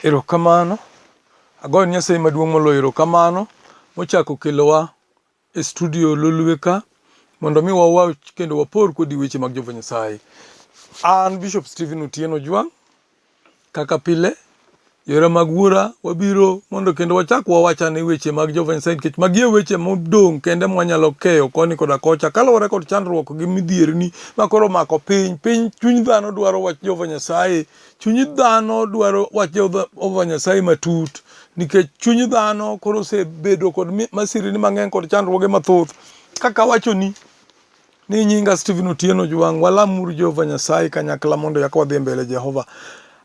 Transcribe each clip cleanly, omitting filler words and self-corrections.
Erokamano. Agoyo Nyasaye maduong' moloyo erokamano mochako kelowa e studio Lolwe ka mondo mi wawach kendo wapor kodi weche mag Jehova Nyasaye. An Bishop Stephen Otieno Juang, kaka pile yore mag wuora wabiro mondo kendo wachak wawachane weche mag Jehova Nyasaye nikech magi weche modong' kende mwanyalo keyo koni koda kocha kaluwore kod chandruok gi midhierni makoro mako piny chuny dhano dwaro wach Jehova Nyasaye. Chuny dhano dwaro wach Jehova Nyasaye matut nikech chuny dhano koro osebedo kod masirni mang'eny kod chandruoge mathoth. Kaka wachoni ni nyinga Stephen Otieno Juang, walamuru Jehova Nyasaye kanyakla mondo yak wadhi mbele Jehova.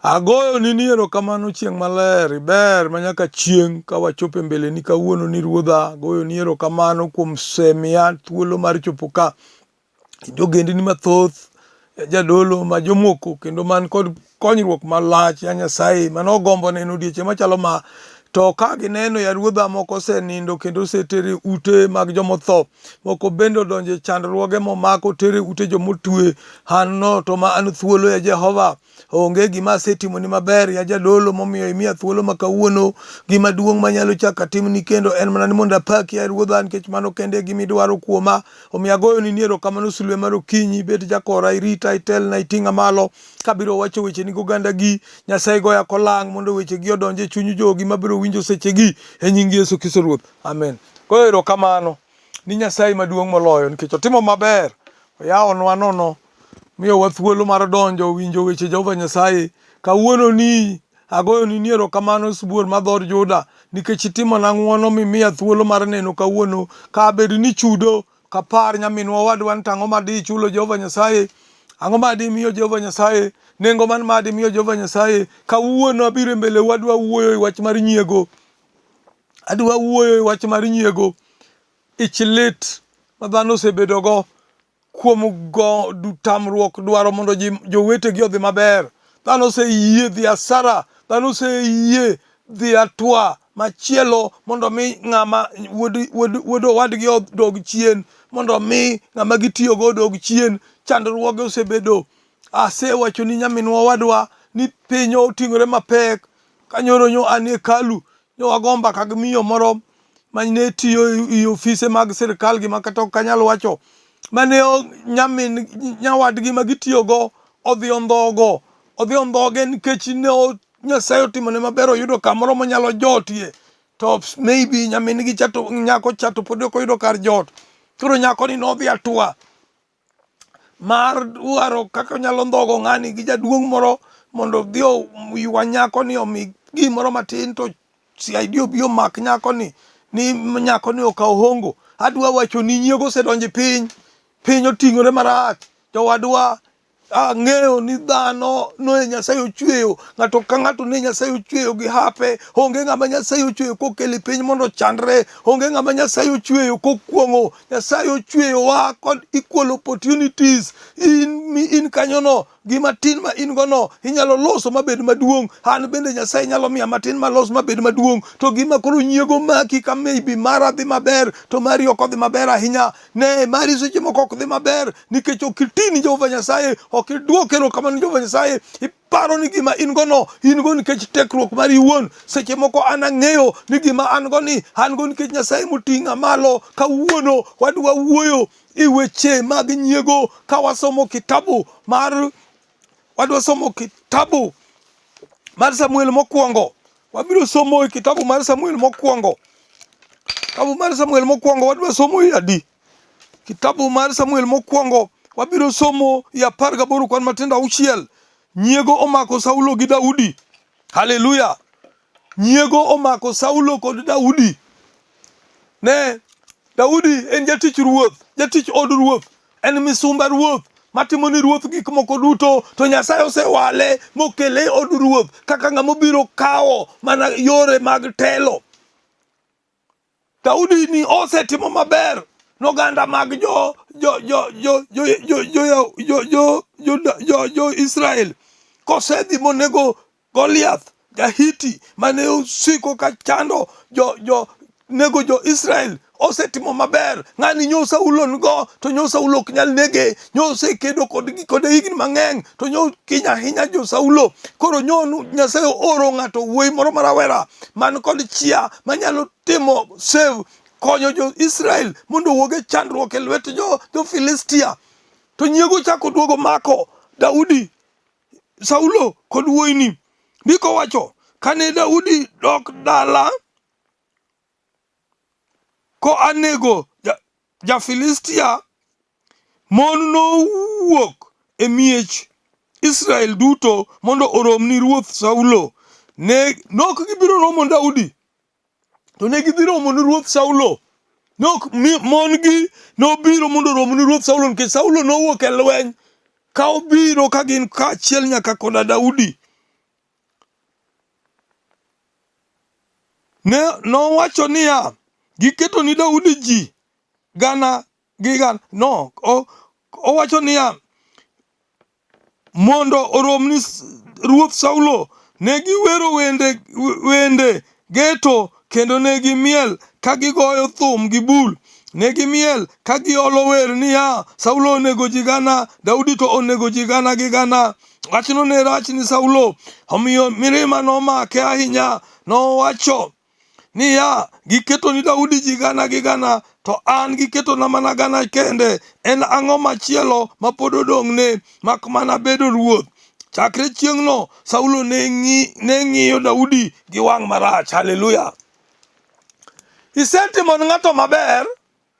Agoyo ni erokamano chieng' maler ber manyaka chieng' ka wachopo mbele ni kawuono ni ruodha. Agoyo ni erokamano kuom semiya thuolo mar chopo ka jogendni mathoth, jadolo ma jomoko kendo man kod konyruok malach ya Nyasaye manogombo neno odiechieng' machalo ma to ka gineno ya ruodha moko osenindo kendo osetere ute mag jomotho, moko bende odonje chandruoge momako tere ute jomotwe. Hanno to ma an thuolo ya Jehova, onge gima asetimoni maber ya jadolo momiyo imiya thuolo ma kawuono. Gima duong' manyalo chaka timni kendo en mana ni mondo apaki ya ruodha nikech mano kende gimidwaro kuoma. Omiyo agoyo ni erokamano sulwe mar okinyi, bet jakora, irita, itelna, iting'a malo kabiro wacho weche ni goganda gi. Nyasaye goya kolang' mondo weche gi odonje chuny jogi mabiro winjo sechegi e nying Yesu Kristo Ruoth. Amen. Goyo erokamano ni Nyasaye maduong' moloyo nikech otimo maber. Oyawonwa nono, miyowa thuolo mar donjo winjo weche Jehova Nyasaye. Kawuono ni agoyo ni erokamano sibuor mar dhood Juda nikech itimona ng'wono mimiya thuolo mar neno kawuono. Ka bed ni chudo kapar nyaminwa wadwa ni tang'o madi chulo Jehova Nyasaye, ang'o madi miyo Jehova Nyasaye, nengo man madi miyo Jehova Nyasaye. Kawuono abiro mbele wadwa wuoyo e wach mar nyiego. Adwa wuoyo e wach mar nyiego. Ich lit ma dhano osebedogo kuom tamruok dwaro mondo jowetegi odhi maber. Dhano oseyie dhi asara, dhano oseyie dhi atwa machielo mondo mi ng'ama wuod owadgi odog chien, mondo mi ng'ama gitiyogo odog chien. Chandruoge osebedo. Asewacho ni nyaminwa wadwa ni piny oting'ore mapek. Kanyoro an e kalu nyowago mbaka gi miyo moro mane tiyo i ofise mag sirkal gima kata ok anyal wacho, mane nyawadgi magitiyogo odhi ondhoge nikech ne Nyasaye otimone maber, oyudo kamoro monyalo jotie, to maybe nyamin gi nyako chato pod ok oyudo kar jot. Koro nyako ni nodhi atwa mar dwaro kaka onyalo ndhogo ng'ani gi jaduong' moro mondo odhi oywa nyako ni omi gimoro matin to CID obi omak nyako ni nyako ni okawo hongo. Adwa wacho ni nyiego osedonjo piny oting'ore marach. Jowadwa ang'eyo ni dhano ne Nyasaye ochweyo, ng'ato ka ng'ato ne Nyasaye ochweyo gi hape. Onge ng'ama Nyasaye ochweyo kokele piny mondo chandre, onge ng'ama Nyasaye ochweyo kokwong'o. Nyasaye ochweyowa kod equal opportunities. In kanyono gima tin ma in gono inyalo loso mabed maduong'. An bende Nyasaye nyalo miya matin malos mabed maduong'. To gima koro nyiego maki ka maybe mara dhi maber to mari ok odhi maber ahinya. Ne mari seche moko ok dhi maber nikech ok itini Jehova Nyasaye, ok idwok erokamano Jehova Nyasaye. Iparo ni gima in go nikech tekruok mari iwuon. Seche moko an ang'eyo ni gima an go nikech Nyasaye moting'a malo. Kawuono wadwa wuoyo e weche mag nyiego ka wasomo kitabu mar Samuel mokwongo. Wabiro somo e kitabu mar Samuel mokwongo. Kitabu mar Samuel mokwongo wadwa somo e adi? Kitabu mar Samuel mokwongo wabiro somo e 18 kwan matindo 6. Nyiego omako Saulo gi Daudi. Haleluya. Nyiego omako Saulo kod Daudi. Ne Daudi en jatich ruoth, jatich od ruoth, en misumba ruoth matimo ni ruoth gik moko duto. To Nyasaye osewale mokele od ruoth kaka ng'ama biro kawo mana yore mag telo. Daudi ni osetimo maber n'oganda mag jo Israel. Kosedhi monego Goliath Jahiti mane osiko ka chando nego jo Israel osetimo maber. Ng'ani nyo Saulo ngo to nyo Saulo ok nyal nege, nyo osekedo kod higni mang'eny to nyo kinya ahinya jo Saulo. Koro nyo Nyasaye oro ng'ato wuoyi moro marawera man kod chia manyalo timo save konyo jo Israel mondo owuog e chandruok e lwet jo Filistia. To Nyiego chako duogo mako Daudi, Saulo kod wuoyini. Ndiko wacho kane Daudi dok dala ko anego ja Filistia, mon nowuok e miech Israel duto mondo orom ni ruoth Saulo. Nok gibiro romo Daudi, to ne gidhi romo ni ruoth Saulo. Mon gi nobiro mondo orom ni ruoth Saulo nikech Saulo nowuok e lweny ka obiro ka gin kaachiel nyaka koda Daudi. Nowacho niya, giketo ni Daudi ji gana gi gana. No, owacho niya, mondo orom ni ruoth Saulo. Ne giwero wende geto kendo ne gimiel ka gigoyo thum gi bul. Ne gimiel ka giolo wer niya, Saulo onego ji gana, Daudi to onego ji gana gi gana. Wachno ne rach ni Saulo, omiyo mirima nomake ahinya. Nowacho niya, giketo ni Daudi ji gana gi gana, to an giketo na mana gana kende. En ang'o machielo ma pod odong'ne mak mana bedo ruoth? Chakre chieng'no Saulo ne ng'iyo Daudi gi wang' marach. Haleluya. Isetimo ni ng'ato maber,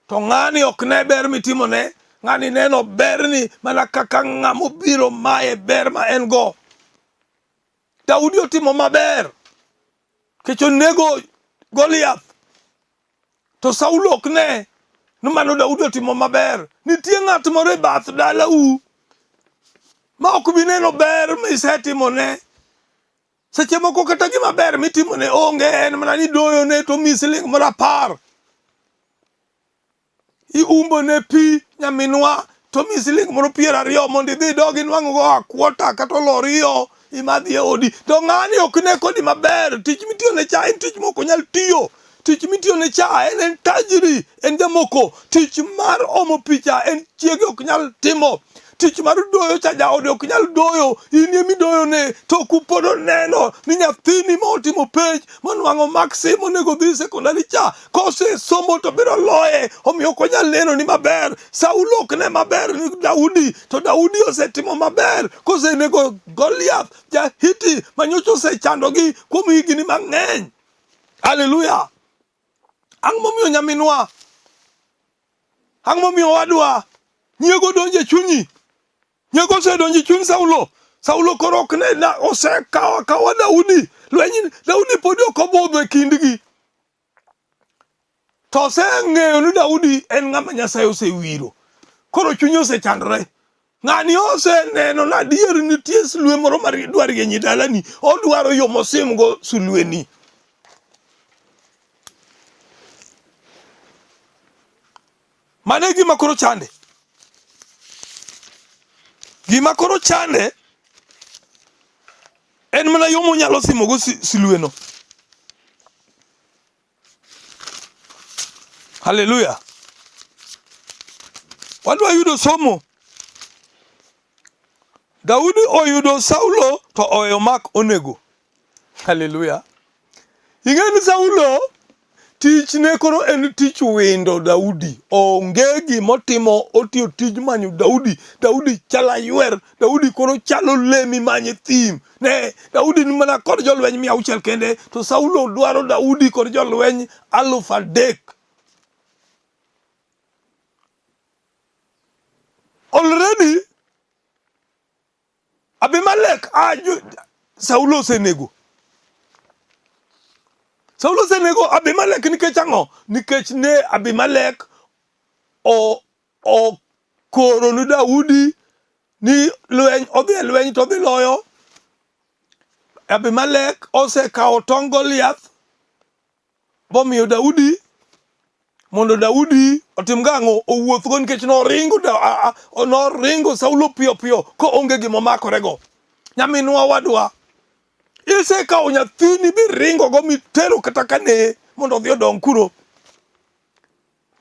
to ng'ani ok ne ber mitimone. Ng'ani neno berni mana kaka ng'amo biro maye ber ma en go. Daudi otimo maber kech onego Goliath, to Saulo ok ne ni mano Daudi otimo maber. Nitie ng'at moro e bath dalau ma ok bi neno ber ma isetimone. Seche moko kata gima ber mitimone onge, en mana ni doyo ne to misling moro 10. Iumbo ne pi nyaminwa to misling moro 20 mondo idhi dog inwang'o go akwota kata oloriyo imadhi e odi. To ng'ani ok ne kodi maber. Tich mitiyo ne cha en tich moko nyal tiyo. Tich mitiyo ne cha en tajiri, en jamoko. Tich mar omo picha en chiege ok nyal timo. Tich mar doyo cha jaode ok nyal doyo. In emi doyo ne to kupodo neno ni nyathini ma otimo penj manwang'o maksi monego dhi sekondari cha, kose somo to biro loye, omiyo ok onyal neno ni maber. Saulo ok ne maber ni Daudi, to Daudi osetimo maber kosenego Goliath ja-Hiti manyocha osechandogi kuom higni mang'eny. Haleluya. Ang' momiyo nyaminwa, ang' momiyo wadwa, Nyiego donjo e chunyi. Nyiego osedonjo e chuny Saulo. Saulo koro ok ne osekawa Daudi. Daudi pod ok obudho e kindgi. To oseng'eyo ni Daudi en ng'ama Nyasaye osewiro. Koro chunye osechandore. Ng'ani oseneno na adier nitie sulwe moro mar dwar rieny dalani. Odwaro yo mosimgo sulweni. Mane gima koro chande. Gima koro chande en mana yo monyalo simogo sulweno. Haleluya. Wadwa yudo somo. Daudi oyudo Saulo to oweyo mak onego. Haleluya. Ing'eni Saulo tich ne koro en tich windo Daudi. Onge gimotimo, otiyo tij manyo Daudi. Daudi chala ywer. Daudi koro chalo lemi manye thim. Ne, Daudi ni mana kod jolweny 600 kende, to Saulo dwaro Daudi kod jolweny 3,000. Already, Abimelech, Saulo osenego. Saulo osenego Abimelech nikech ang'o? Nikech ne Abimelech koro ni Daudi ni lweny, odhi e lweny to dhi loyo. Abimelech osekawo tong' Goliath bomiyo Daudi mondo Daudi otim gang'o, owuothgo nikech noringo Saulo piyo piyo ko onge gima makorego. Nyaminwa wadwa, isekawo nyathini biringo go mitero kata kane mondo odhi odong kuro.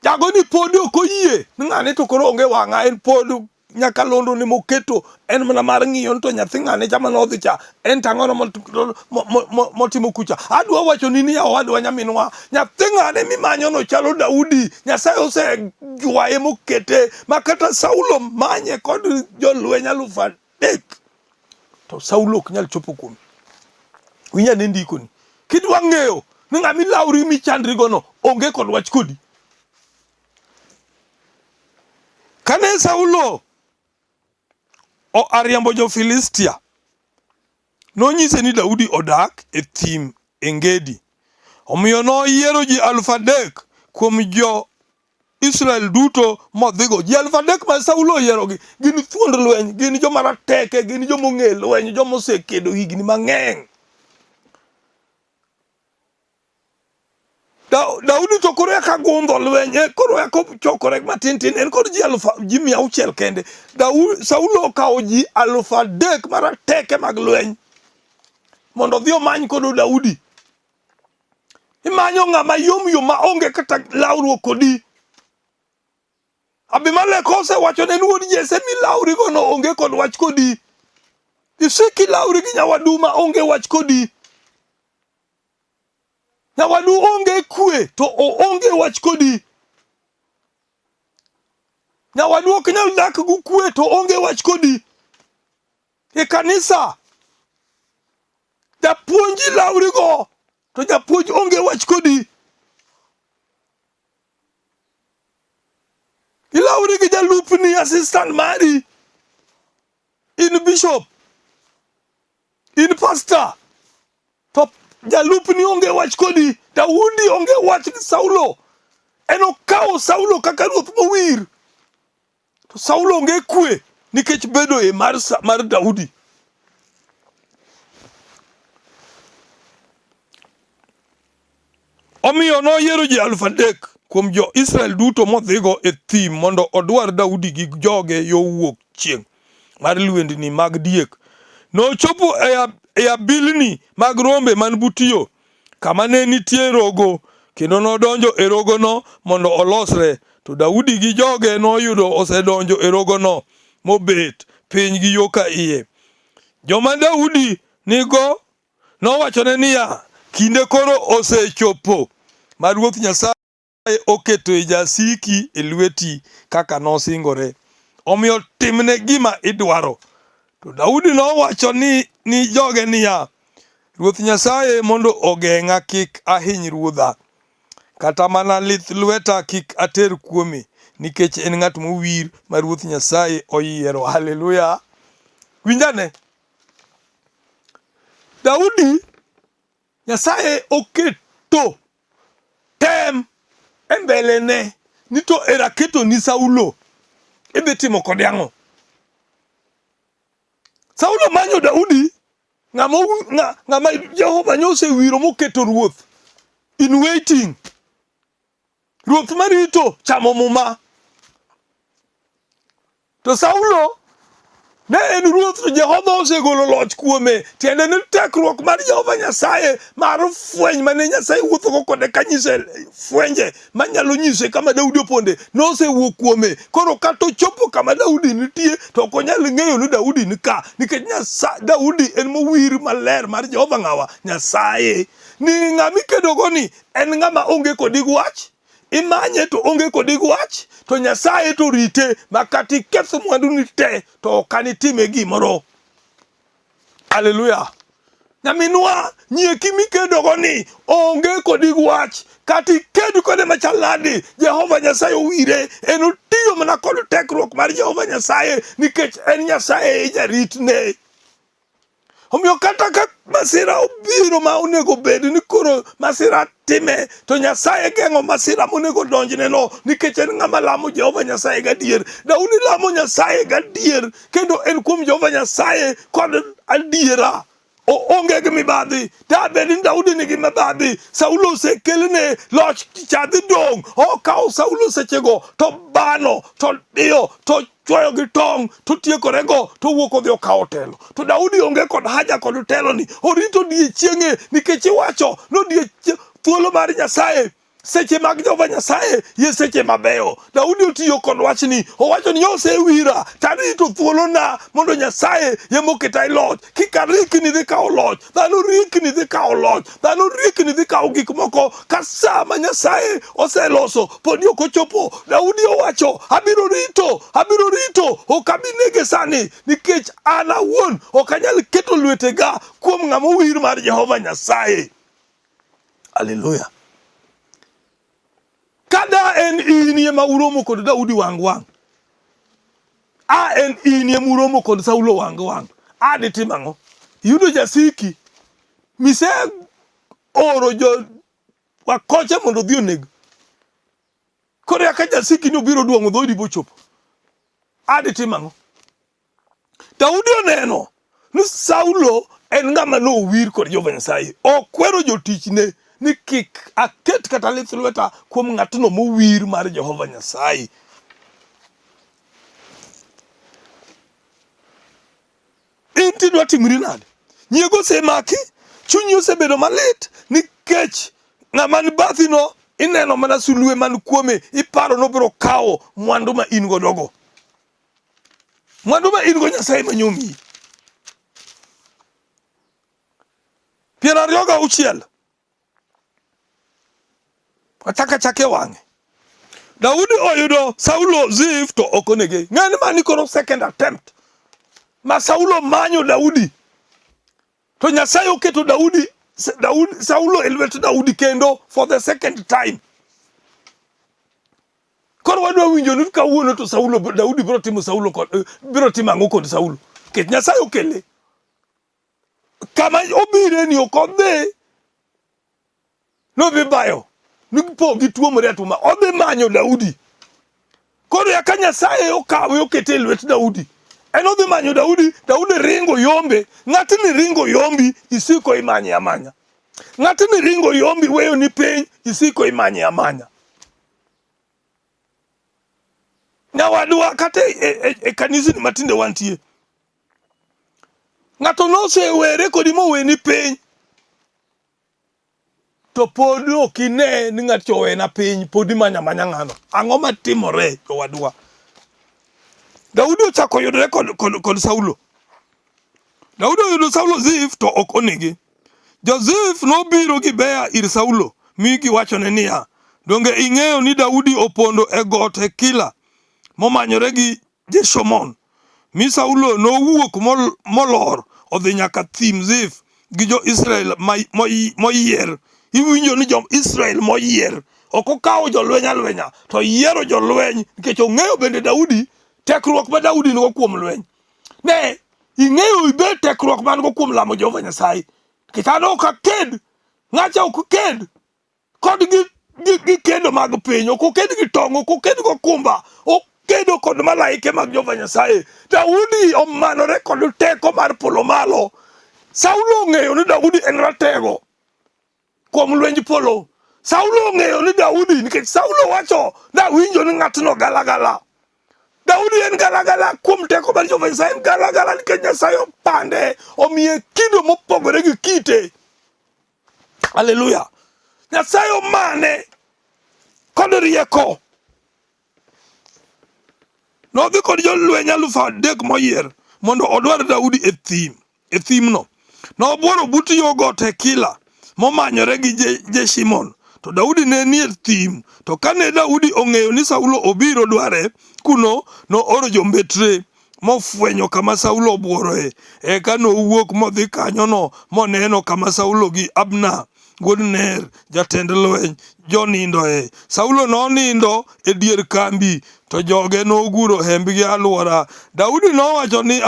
jago ni pod ok oyie ni ng'ane to koro onge wang'a, en pod nyaka londo ni moketo en mana mar ng'iyo to nyathi ng'ane chama nodhi cha en tang'ono motimo kucha. Adwa wacho ni ya owadwa nyaminwa, nyathi ng'ane mimanyo no chalo Daudi. Nyasaye osejwaye mokete makata Saulo manye kod jolweny 3,000 to Saulo ok nyal chopo kuome. Winya ne ndiko ni kidwa ng'eyo ni ng'ami lawri michandrigo no onge kod wach kodi. Kane Saulo ariambo jo Filistia, nonyise ni Daudi odak e thim Engedi. Omiyo noyiero ji 3,000 kuom jo Israel duto modhigo. Ji 3,000 ma Saulo oyierogi gin thuond lweny, gin joma rateke, gin joma ong'e lweny, joma osekedo higni mang'eny. Daudi to koro eka gundho lweny, koro eka chokore matin tin, en kod ji 600 kende. Saulo okawo ji 3,000 marateke mag lweny mondo dhi omany kodo Daudi. Imanyo ng'ama yom ma onge kata lawruok kodi. Abimelek osewacho ne wuod Jesse mi lawrigo no onge kod wach kodi. Isiki lawri gi nyawadu ma onge wach kodi. Nyawadu onge kwe to onge wach kodi. Nyawadu ok nyal dak gu kwe to onge wach kodi. E kanisa japuonji lawrigo to japuonj onge wach kodi. Ilawri gi jalupni assistant mari, in bishop, in pastor, to jalupni onge wach kodi. Daudi onge wach gi Saulo, en okawo Saulo kaka ruoth mowir, to Saulo onge kwe nikech bedo e mar Daudi. Omiyo noyiero ji 3,000 kuom jo Israel duto modhigo e thim mondo odwar Daudi gi joge yo wuok chieng' mar lwendni mag diek. Nochopo e abilni mag rombe man but yo, kama ne nitie rogo, kendo nodonjo e rogono mondo olosre. To Daudi gi joge noyudo osedonjo e rogono mobet piny gi yo ka iye. Joma Daudi nigo nowachone niya, kinde koro osechopo ma Ruoth Nyasaye oketo e jasiki e lweti kaka nosingore. Omiyo timne gima idwaro. To Daudi nowacho ni joge niya, Ruoth Nyasaye mondo ogeng'a kik ahiny ruodha, kata mana lith lweta kik ater kuome, nikech en ng'at mowir ma Ruoth Nyasaye oyiero. Haleluya. Winjane, Daudi Nyasaye oketo tem e mbelene ni to eraketo ni Saulo ibe timo kode ang'o. Saulo manyo Daudi, ng'ama Jehova Nyasaye osewiro moketo ruoth in waiting, ruoth marito chamo muma. To Saulo ne en ruoth to Jehova osegolo loch kuome, tiende ni tekruok mar Jehova Nyasaye mar fweny mane Nyasaye wuothogo kode kanyise fwenje manyalo nyise kama Daudi oponde nosewuok kuome. Koro kata ochopo kama Daudi nitie to ok onyal ng'eyo ni Daudi ni ka, nikech Daudi en mowir maler mar Jehova ng'awa Nyasaye. Ni ng'ami kedogo ni en ng'ama onge kodi wach, imanye to onge kodi wach, to Nyasaye to rite makati ketho mwandu ni te to kanitime gimoro. Haleluya. Nyaminwa nyieki mikedogo ni onge kodi wach, kati kedu kode machaladi. Jehova Nyasaye owire, en otiyo mana kod tekruok mar Jehova Nyasaye, nikech en Nyasaye jaritne. Omiyo kata ka masira obiro ma onego bed ni koro masira time, to Nyasaye geng'o masira monego donjne no, nikech en ng'ama lamo Jehova Nyasaye gadier. Daudi lamo Nyasaye gadier, kendo en kuom Jehova Nyasaye kod adiera. Onge gi mibadhi. Ta bed ni Daudi nigi mibadhi, Saulo osekelne loch chadhi dong', okawo Saulo sechego to bano, to diyo, to chwoyo gi tong', to tiekorego, to wuok odhi okawo telo. To Daudi onge kod haja kod telo ni, orito odiechienge, nikech iwacho no thuolo mar Nyasaye seche mag Jehova Nyasaye ye seche mabeyo. Daudi otiyo kod wachni, owacho ni osewira tarito thuolona mondo Nyasaye ye moketa loch. Kik arikni dhi kawo loch, dhano rikni dhi kawo loch, dhano rikni dhi kawo gik moko ka sa ma Nyasaye oseloso podi ok ochopo. Daudi owacho abiro rito ok abi nege sani, nikech an awuon ok anyal keto lwetega kuom ng'ama owir mar Jehova Nyasaye. Haleluya. Kada en inie ma uromo kod Daudi wang'. En inie muromo kod Saulo wang'. Ditim ang'o? Yudo jasiki mise oro jo wakoche mondo dhi oneg. Koro aka jasiki no biro duong'o dhodi bochopo. Ditim ang'o? Daudi oneno ni Saulo en ng'ama no wir kod Jehova Nyasaye. Okwero jotichne ni kik aket kata lith lweta kuom ng'atno mowir mar Jehova Nyasaye. Inti dwa timri nade? Nyiego osemaki, chunyi osebedo malit nikech ng'ama ni bathino ineno mana sulwe man kuome, iparo nobiro kawo mwandu ma in godogo. Mwandu ma in go Nyasaye manyomi. 26 achake wang'e. Daudi oyudo Saulo Zif to ok onege. Ng'ani mani koro second attempt ma Saulo manyo Daudi, to Nyasaye oketo Saulo e lwet Daudi kendo for the second time. Koro wadwa winjo ni kawuono to Daudi biro timo ang'o kod Saulo, ket Nyasaye okele kama obire ni ok odhi nodhi bayo nipo gi tuo moro atuma, odhi manyo Daudi. Koro yaka Nyasaye okawe okete lwet Daudi, en odhi manyo Daudi ringo yombe. Ng'atni ringo yombi isiko imanye amanya. Ng'atni ringo yombi weyo ni piny isiko imanye amanya. Nyawadwa kata e kanisa ni matinde wantie, ng'ato nosewere kodi mowe ni piny, to pod ok ine ni ng'ato owena piny, pod imanya manya ng'ano. Ang'o matimore jowadwa? Daudi ochako yudore kod Saulo. Daudi oyudo Saulo Zif to ok onege. Jo-Zif nobiro Gibea ir Saulo mi giwachone niya, donge ing'eyo ni Daudi opondo e got e Kila momanyore gi Jeshomon? Mi Saulo nowuok molor odhi nyaka thim Zif gi jo-Israel moyier. Iwinjo ni jo-Israel moyier. Ok okawo jolweny alwenya, to yiero jolweny nikech ong'eyo bende Daudi tekruok ma Daudi nigo kuom lweny. Ne ing'eyo ibet tekruok man go kuom lamo Jehova Nyasaye. Nikech an ok aked, ng'acha ok ked kod gi kendo mag piny, ok oked gi tong', ok oked go kumba, okedo kod malaike mag Jehova Nyasaye. Daudi omanore kod teko mar polo malo. Saulo ong'eyo ni Daudi en ratego kuom lwenj polo. Saulo ong'eyo ni Daudi, nikech Saulo wacho nawinjo ni ng'atno galagala. Daudi en galagala kuom teko mar Jehova Nyasaye, en galagala nikech Nyasaye opande, omiye kido mopogore gi kite. Haleluya. Nyasaye omane kod rieko. Nodhi kod jolweny 3,000 moyier mondo odwar Daudi e thimno. Nobuoro but yo got e Kila momanyore gi Jeshimon. To Daudi ne nie thim, to kane Daudi ong'eyo ni Saulo obiro dware kuno, no oro jombetre mofwenyo kama Saulo obuoroe. Eka nowuok modhi kanyono moneno kama Saulo gi Abna wuod Ner jatend lweny jonindoe. Saulo nonindo e dier kambi, to joge noguro hembgi alwora. Daudi nowacho ni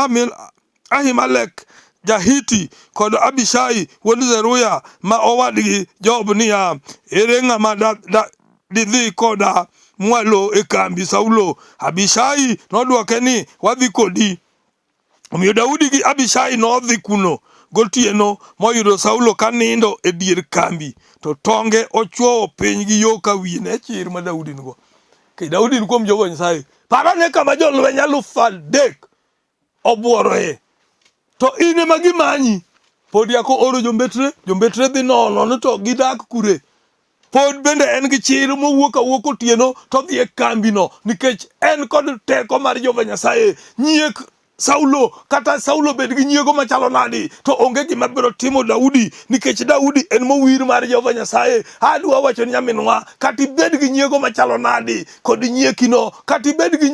Ahimelek Jahiti kod Abishai wuod Zeruya ma owadgi Job niya, ere ng'ama didhi koda mwalo e kambi Saulo? Abishai nodwoke ni, wadhi kodi. Omiyo Daudi gi Abishai nodhi kuno gotieno moyudo Saulo kanindo e dier kambi, to tonge ochwowo piny gi yo ka wiye ne chir ma Daudi nigo. Daudi ni kuom Jehova Nyasaye. Parane kama jolweny 3,000 obuoroe, to in ema gimanyi. Pod yako oro jombetre dhi nono to gidak kure. pod bende en gi chir mowuok awuok otieno to dhi e kambino nikech en kod teko mar Jehova Nyasaye. Nyiek Saulo kata Saulo bed gi nyiego machalo nadi to onge gima biro timo Daudi nikech Daudi en mowir mar Jehova Nyasaye. Adwa wacho ni nyaminwa, kata ibed gi nyiego machalo nadi kod nyiekino, kata ibed gi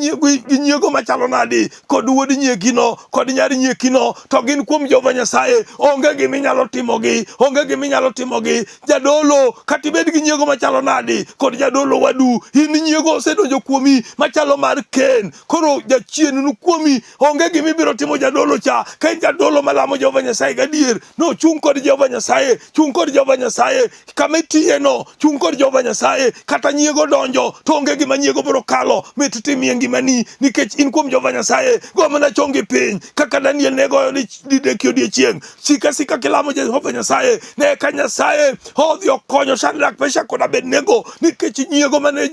nyiego machalo nadi kod wuod nyiekino kod nyar nyiekino, to gin kuom Jehova Nyasaye. Onge gima inyalo timogi, onge gima inyalo timogi. Jadolo, kata ibed gi nyiego machalo nadi kod jadolo wadu, in nyiego osedonjo kuomi machalo mar Kane. Koro jachien nu kuomi, onge gima ibiro timo jadolo cha. Ka en jadolo malamo Jehova Nyasaye gadier, no chung kod Jehova Nyasaye, chung kod Jehova Nyasaye. Kama itiye no, chung kod Jehova Nyasaye. Kata nyiego donjo, to onge gima nyiego biro kalo mit timie ngimani nikech in kuom Jehova Nyasaye. Go mana chongi piny kaka Daniel ne goyo dideki odiechieng'. Sika sika kilamo Jehova Nyasaye, ne ka Nyasaye odhi okonyo Shadrach, Meshach kod Abednego nikech nyiego mane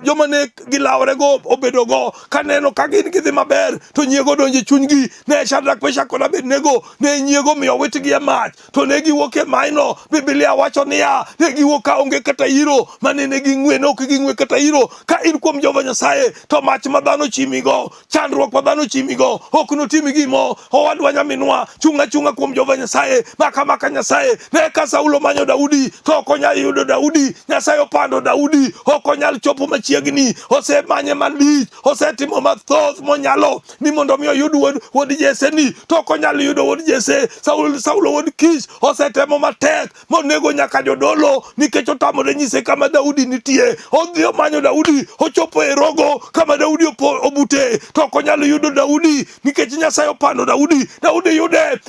jomane gilawre go obedo go kaneno ka gin gidhi maber, to nyiego donjo e chunygi. Ne Shadrach, Meshach kod Abednego ne nyiego miyo witgi e mach, to ne giwuok e majno. Biblia wacho niya, ne giwuok ka onge kata iro mane ne ging'we, ne ok ging'we kata iro. Ka in kuom Jehova Nyasaye, to mach ma dhano chimigo, chandruok ma dhano chimigo, ok notimi gimo. Owadwa nyaminwa, chunga chunga kuom Jehova Nyasaye. Maka Nyasaye ne ka Saulo manyo Daudi to ok onyal yudo Daudi. Nyasaye opando Daudi, ok onyal chopo machiegni. Osemanye malich, osetimo mathoth monyalo ni mondo mi oyud wuod Jesse ni, to ok onyal yudo wuod Jesse. Saulo wuod Kish osetemo matek monego nyaka jodolo nikech otamore nyise kama Daudi nitie. Odhi omanyo Daudi, ochopo e rogo kama Daudi obute, to ok onyal yudo Daudi nikech Nyasaye opando Daudi. Daudi yude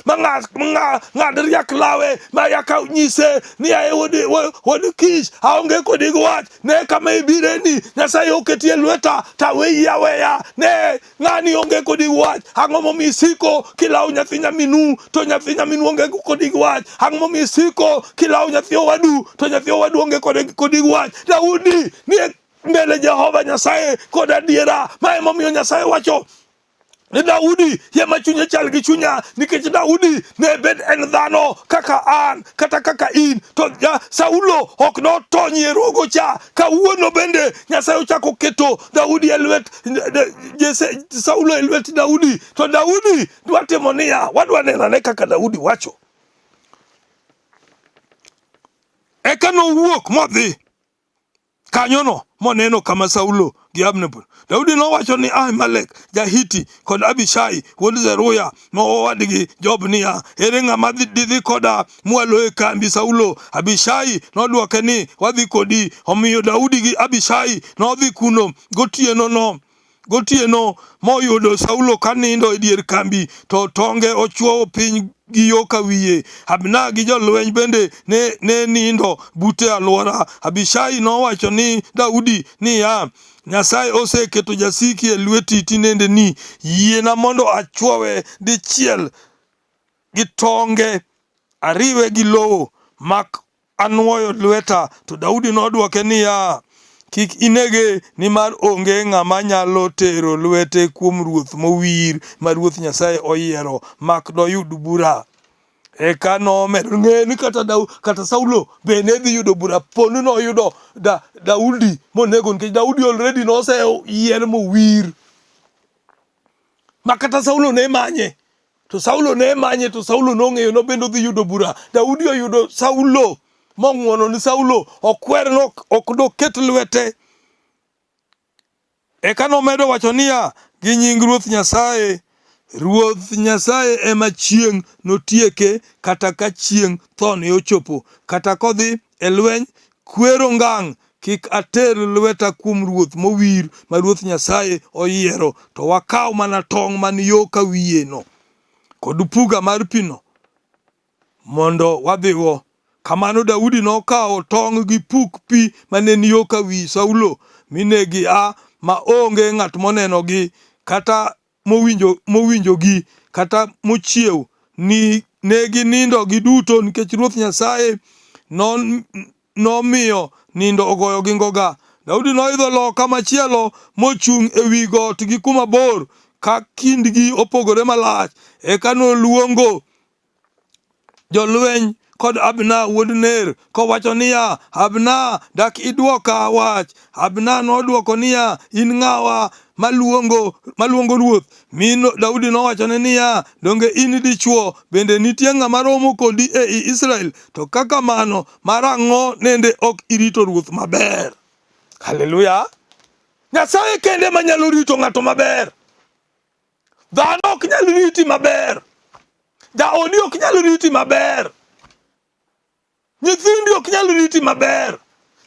ng'ad riak lawe ma yaka nyise ni ae wuod Kish aonge kodi wach. Ne kama ibireni Nyasaye oketi e lweta, taweyi aweya. Ne ng'ani onge kodi wach. Ang'o momiyo isiko kilawo nyathi nyaminu to nyathi nyaminu onge kodi wach? Ang'o momiyo isiko kilawo nyathi owadu to nyathi owadu onge kodi wach? Daudi ni mbele Jehova Nyasaye kod adiera, ma emomiyo Nyasaye wacho ni Daudi yema chunye chal gi chunya nikech Daudi ne bed en dhano kaka an kata kaka in. To Saulo ok no tonyie rogo cha. Kawuono bende Nyasaye ochako keto Daudi e lwet Saulo e lwet Daudi. To Daudi dwa timo niya, wadwa nenane kaka Daudi wacho. Eka nowuok modhi kanyono moneno kama Saulo gi Abner. Daudi nowacho ni Ahimelek Jahiti kod Abishai wuod Zeruya mowadgi Job niya, ere ng'ama didhi koda mwalo e kambi Saulo? Abishai nodwoke ni, wadhi kodi. Omiyo Daudi gi Abishai nodhi kuno gotieno moyudo Saulo kanindo e dier kambi, to tonge ochuowo piny gi yo ka wiye. Abner gi jolweny bende ne nindo bute alwora. Abishai nowacho ni Daudi niya, Nyasaye oseketo jasiki e lweti tinende ni, yiena mondo achuowe dichiel gi tonge, ariwe gi lowo, mak anwoyo lweta. To Daudi nodwoke niya, kik inege, nimar onge ng'ama nyalo tero lwete kuom ruoth mowir ma Ruoth Nyasaye oyiero, mak doyud bura. Eka nomedo ng'e ni kata Saulo be ne dhi yudo bura pono noyudo Daudi monego, nikech Daudi already noseyier mowir. Ma kata Saulo ne manye, to Saulo nong'eyo no bende dhi yudo bura. Daudi oyudo Saulo mong'wono ni Saulo okwer no ok doket lwete. Eka nomedo wacho niya, gi nying Ruoth Nyasaye ema chieng' notieke, kata ka chieng' thone ochopo, kata kodhi e lweny kwero ngang', kik ater lweta kuom ruoth mowir ma Ruoth Nyasaye oyiero, to wakaw mana tong' man yo ka wiye no kod puga mar pino mondo wadhigo. Kamano Daudi nokawo tong' gi puk pi mane ni yo ka wi Saulo, mine gia ma onge ng'at monenogi kata mowinjogi kata mochiew. Ne ginindo giduto nikech Ruoth Nyasaye nomiyo nindo ogoyo gi ngoga. Daudi noidho loka machielo mochung' e wi got gi kuma bor ka kindgi opogore malach. Eka noluongo jolweny kod Abna wuod Ner kowacho niya, Abna dak idwoka wach. Abna nodwoko niya, in ng'awa maluongo ruoth. Min Daudi nowachone niya, donge in dichuo, bende nitie ng'ama romo kodi ei Israel, to kaka mano marang'o nende ok irito ruoth maber. Haleluya. Nyasaye kende manyalo rito ng'ato maber. Dhano ok nyal riti maber. Jaodi ok nyal riti maber. Nyithindi ok nyal riti maber.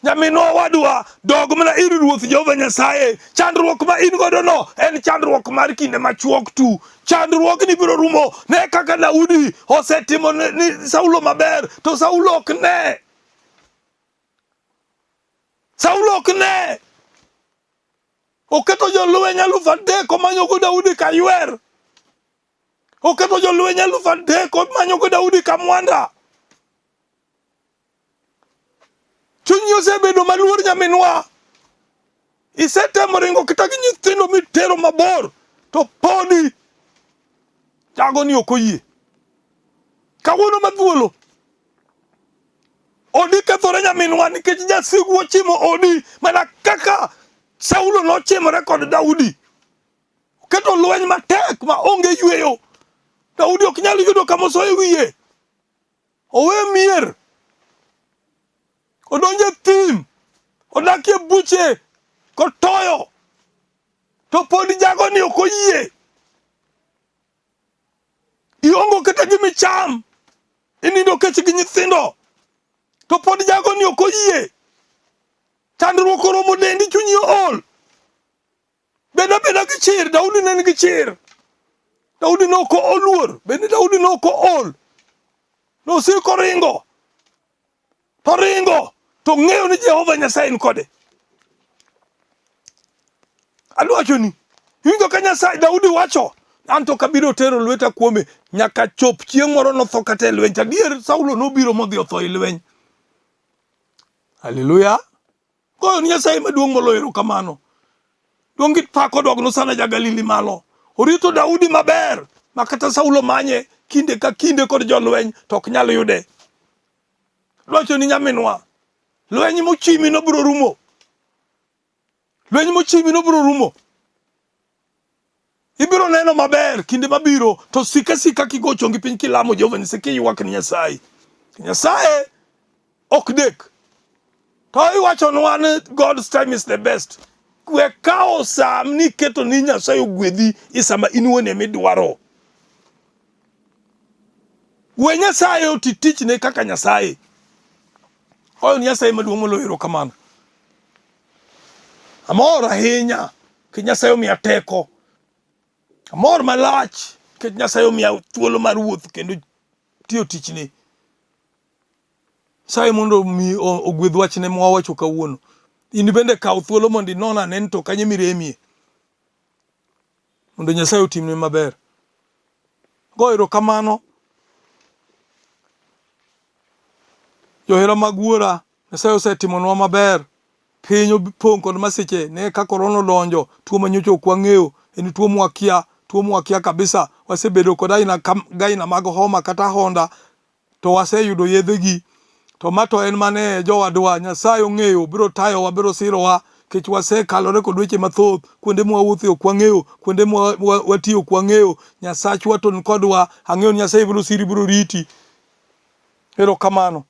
Nyaminwa wadwa dog mana ir ruoth Jehova Nyasaye. Chandruok ma in godo no en chandruok mar kinde machuok tu. Chandruok ni biro rumo ne kaka Daudi osetimo ni Saulo maber, to Saulo ok ne. Saulo ok ne. Oketo jolweny 3,000 komanyogo Daudi ka ywer. Oketo jolweny 3,000 komanyogo Daudi ka mwanda. Chunyi osebedo maluor nyaminwa. Isetemo ringo kata gi nyithindo mitero mabor, to podi jago ni ok oyie. Kawuono mathuolo odi kethore nyaminwa nikech jasigu ochimo odi mana kaka Saulo nochimore kod Daudi. Oketo lweny matek ma onge yweyo. Daudi ok nyal yudo kama osoyo wiye. Owe mier. Odonje thim. Odakie buche kotoyo. To podi jago ni ok oyie. Iongo kata gimi cham. Inindo kech gi nyithindo. To podi jago ni ok oyie. Chandruok oromo dendi, chunyi ol. Beda gi chir. Daudi ne nigi chir. Daudi noko oluor. Bende Daudi noko ol. Nosiko ringo. To ringo. To ng'eyo ni Jehova Nyasaye ni kode. Adwacho ni. Winjo ka Nyasaye Daudi wacho. Anto kabiro tero lweta kuome nyaka chop chieng' moro notho kata e lweny. Adier Saulo nobiro modhi otho e lweny. Haleluya. Goyo ni Nyasaye maduong' moloyo kamano. Dongi pako dogno sana ja Galili malo. Orito Daudi maber. Makata Saulo manye kinde ka kinde kod jolweny to ok nyal yude. Dwacho ni nyaminwa. Lweny mochimi no biro rumo. Lweny mochimi no biro rumo. Ibiro neno maber kinde mabiro, to sika kigo chongi piny kilamo Jehova Nyasaye kiywak ni Nyasaye. Nyasaye ok dek. To iwacho nwa God's time is the best. Kwe kao sam ni keto ni Nyasaye ogwedhi isama inuone midwaro. We Nyasaye otitich ne kaka Nyasaye. Oyo Nyasaye maduong' moloyo kamano. Amora ahinya ki Nyasaye omiya teko. Amor malach ki Nyasaye omiya thuolo mar wuoth kendo tiyo tichne. Nyasaye mondo mi ogwedh wachne mwawacho kawuono. In bende kaw thuolo mondo inona nen to kanye miremie. Mondo Nyasaye otimne maber. Goyo kamano. Johera mag wuora, Nyasaye osetimonwa maber. Piny opong' kod masiche, ne ka korona odonjo, tuo manyocha ok wang'eyo, en tuo mwakia kabisa. Wasebedo kod aina mag homa kata honda, to waseyudo yedhegi. To mato en mane jowadwa. Nyasaye ong'eyo, biro tayowa, biro sirowa, kech wasekalore kod weche mathoth, kuonde mwawuothe ok wang'eyo, kuonde mwatiyo ok wang'eyo. Nyasachwa to nikodwa, ang'eyo ni Nyasaye biro siri, biro riti. Erokamano.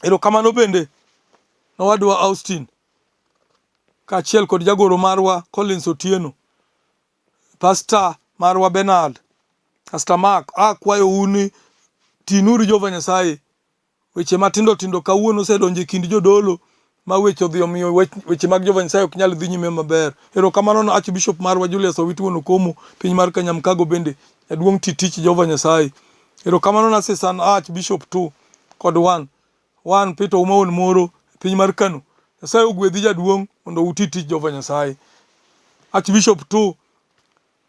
Erokamano bende nowadwa Austin, kaachiel kod jagoro marwa Collins Otieno, pastor marwa Bernard, Pastor Mark. Akwayo uni tinuru Jehova Nyasaye. Weche matindo tindo kawuono osedonjo e kind jodolo, ma weche odhi omiyo weche mag Jehova Nyasaye ok nyal dhi nyime maber. Erokamano no Archbishop marwa Julius Owituono Komo, piny mar Kanyamkago bende jaduong' tich Jehova Nyasaye. Erokamano na Assistant Archbishop 2 kod 1 Peter Umaon Moro, piny mar Kano. Nyasaye ogwedhi jaduong' mondo uti tich Jehova Nyasaye. Archbishop 2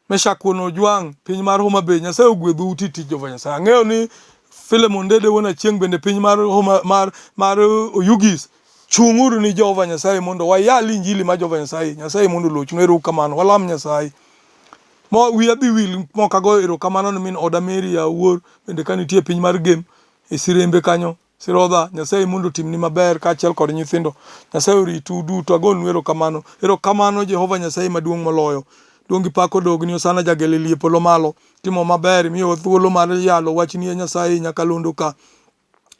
Meshak Ojwang', piny mar Homa Bay. Nyasaye ogwedhu uti tich Jehova Nyasaye. Ang'eyo ni Philemon Dede wona chieng' bende piny mar Oyugis. Chung'uru ni Jehova Nyasaye mondo wayal injili ma Jehova Nyasaye. Nyasaye mondo lochnu. Erokamano. Walam Nyasaye. Wiya dhi wil mokago erokamano ni min oda Mary Awuor bende kanitie piny mar Gem. e sirembe kanyo. Sirodha, Nyasaye mondo timni maber kaachiel kod nyithindo. Nyasaye oritu duto, agonu erokamano. Erokamano Jehova Nyasaye maduong' moloyo. Duong' gi pak odogni, osana jagelili polo malo. Timo maber, miyo thuolo mar yalo wachni Nyasaye nyakalondo ka.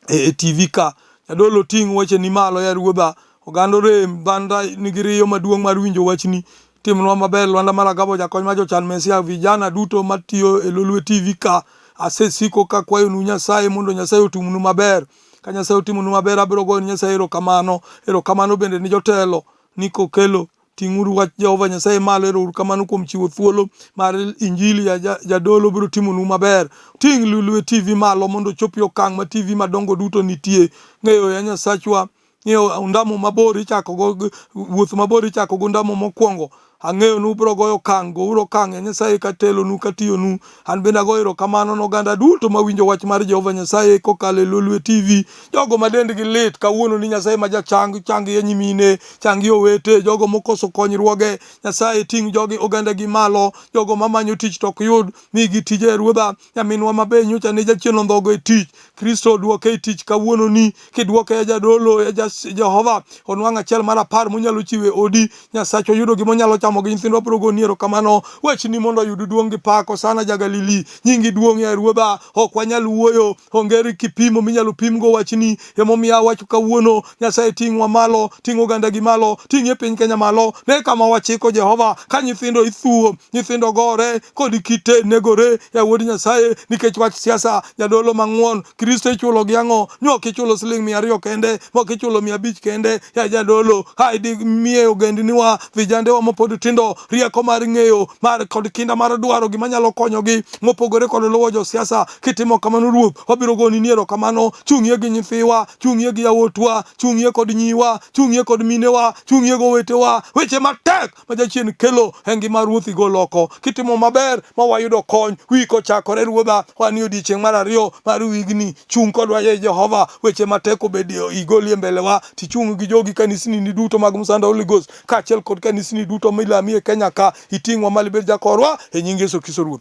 E TV ka. Jadolo ting' weche ni malo ya ruodha. Ogando rem, banda nigi riyo maduong' mar winjo wachni. Timnwa maber, Lwanda Maragabo, jakony ma jochan Mesia, vijana duto matiyo e Lolwe TV ka. Asesiko ka kwayonu Nyasaye mondo Nyasaye otimnu maber. Ka Nyasaye otimnu maber, abiro goyo Nyasaye erokamano. Erokamano bende ni jotelo ni kokelo ting'uru wach Jehova Nyasaye malo. Erokamano kuom chiwo thuolo mar injili ya jadolo biro timonu maber. Ting' Lolwe TV malo mondo chopi okang' ma TV madongo duto nitie. Ng'eyo ya Nyasachwa, ng'eyo undamo mabor ichako go, wuoth mabor ichako go undamo mokwongo. Ang'eyo nu biro goyo okang', gouro okang' ya Nyasaye katelonu katiyonu. An bende agoyo erokamano n'oganda duto mawinjo wach mar Jehova Nyasaye kokalo e Lolwe TV. Jogo ma dendgi lit kawuono ni Nyasaye ma jachang, changi ya nyimine, changi owete, jogo mokoso konyruoge. Nyasaye ting' jogi oganda gi malo. Jogo mamanyo tich tok yud, migi tije ruodha. Nyaminwa mabe nyocha ne jachien ondhogo e tich. Kristo duoke e tich kawuono ni, kiduoke ya jadolo ya Jehova. Onwang' achiel mar 10 monyalo chiwe odi. Nyasacho yudo gimonyalo chamo gi nyithindwa biro goni erokamano. Wechni mondo oyud duong' gi pak, osana jagalili. Nyingi duong' ya ruodha, ok wanyal wuoyo. Onge kipimo minyalo pimgo wachni. Emomiyo awacho kawuono, Nyasaye ting'wa malo, ting' oganda gi malo, ting' e piny Kenya malo. Ne kama wachiko Jehova, ka nyithindo ithuo, nyithindo gore, kod kite negore ya wuod Nyasaye nikech wach siasa. Jadolo mang'won, Kristo ichulo gi ang'o? Nyok ichulo siling 200 kende, mok ichulo 500 kende. Ya jadolo, haidi miye ogendniwa, vijandewa mapod tindo rieko mar ng'eyo mar kod kinda mar dwaro gima nyalo konyogi mopogore kod luwo josiasa. Kitimo kamano Ruoth, wabiro goni ni erokamano. Chung'ie gi nyithiwa, chung'ie gi yawuotwa, chung'ie kod nyiwa, chung'ie kod minewa, chung'ie go wetewa. Weche matek ma jachien kelo e ngima Ruoth igol oko. Kitimo maber ma wayudo kony, wi kochakore Ruodha, wan odiechieng' mar 2 mar wigni. Chung' kodwa ye Jehova, weche matek obedio igolie mbelewa. Tichung' gi jogi kanisni ni duto mag Msanda Holy Ghost, kaachiel kod kanisni duto milamie Kenya ka. Iting'wa malo ibed jakorwa e nying Yesu Kristo Ruoth.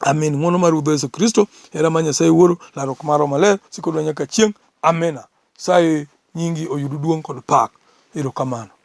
Amen. Ng'wono mar Ruoth Yesu Kristo, hera mar Nyasaye Wuoro, larruok mar Roho Maler sikodwa nyaka chieng'. Amena. Saye nyingi oyud duong' kod pak. Erokamano.